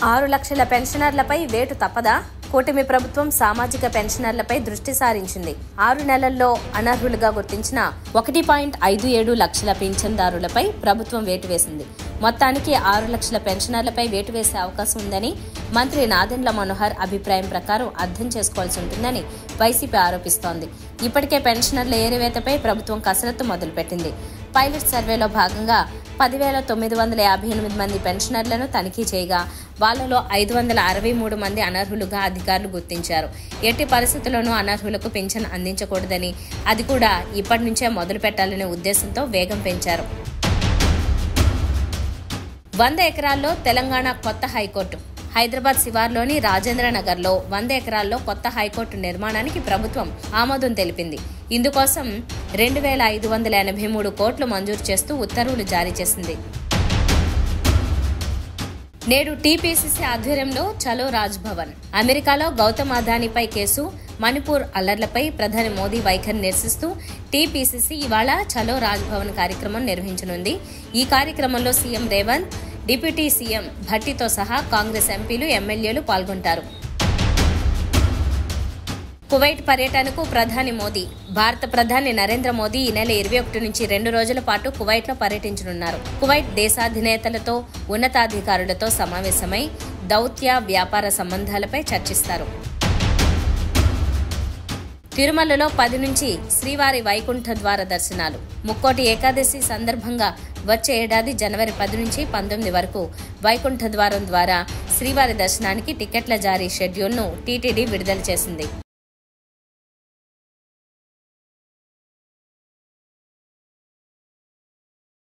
6 లక్షల పెన్షనర్లపై వేటు తప్పదా? కూటమి ప్రభుత్వం సామాజిక పెన్షనర్లపై దృష్టి సారించింది. 6 నెలల్లో అనర్హులుగా గుర్తించిన 1.57 లక్షల పింఛన్దారులపై ప్రభుత్వం వేటు వేసింది. మొత్తానికి 6 లక్షల పెన్షనర్లపై వేటు వేసే అవకాశం ఉందని మంత్రి నాదెండ్ల మనోహర్ అభిప్రాయం ప్రకారం అర్థం చేసుకోవాల్సి ఉంటుందని వైసీపీ ఆరోపిస్తోంది. ఇప్పటికే పెన్షనర్ల ఏరివేతపై ప్రభుత్వం కసరత్తు మొదలుపెట్టింది. పైలట్ సర్వేలో భాగంగా 10,958 మంది పెన్షనర్లను తనిఖీ చేయగా వాళ్లలో 563 మంది అనర్హులుగా అధికారులు గుర్తించారు. ఎట్టి పరిస్థితుల్లోనూ అనర్హులకు పింఛన్ అందించకూడదని, అది కూడా ఇప్పటి నుంచే మొదలు పెట్టాలనే ఉద్దేశంతో వేగం పెంచారు. 100 ఎకరాల్లో తెలంగాణ కొత్త హైకోర్టు. హైదరాబాద్ శివార్లోని రాజేంద్ర నగర్లో 100 ఎకరాల్లో కొత్త హైకోర్టు నిర్మాణానికి ప్రభుత్వం ఆమోదం తెలిపింది. ఇందుకోసం 2,583 కోట్లు మంజూరు చేస్తూ ఉత్తర్వులు జారీ చేసింది. నేడు టీపీసీసీ ఆధ్వర్యంలో చలో రాజ్ భవన్. అమెరికాలో గౌతమ్ అదానీపై కేసు, మణిపూర్ అల్లర్లపై ప్రధాని మోదీ వైఖరి నిరసిస్తూ టీపీసీసీ ఇవాళ చలో రాజ్ భవన్ కార్యక్రమం నిర్వహించనుంది. ఈ కార్యక్రమంలో సీఎం రేవంత్, డిప్యూటీ సీఎం భట్టితో సహా కాంగ్రెస్ ఎంపీలు, ఎమ్మెల్యేలు పాల్గొంటారు. కువైట్ పర్యటనకు ప్రధాని మోదీ. భారత ప్రధాని నరేంద్ర మోదీ ఈ నెల 21 నుంచి 2 రోజుల పాటు కువైట్లో పర్యటించనున్నారు. కువైట్ దేశాధినేతలతో, ఉన్నతాధికారులతో సమావేశమై దౌత్య, వ్యాపార సంబంధాలపై చర్చిస్తారు. తిరుమలలో 10 నుంచి శ్రీవారి వైకుంఠ ద్వార దర్శనాలు. ముక్కోటి ఏకాదశి సందర్భంగా వచ్చే ఏడాది జనవరి 10 నుంచి 19 వరకు వైకుంఠ ద్వారం ద్వారా శ్రీవారి దర్శనానికి టికెట్ల జారీ షెడ్యూల్ను టీటీడీ విడుదల చేసింది.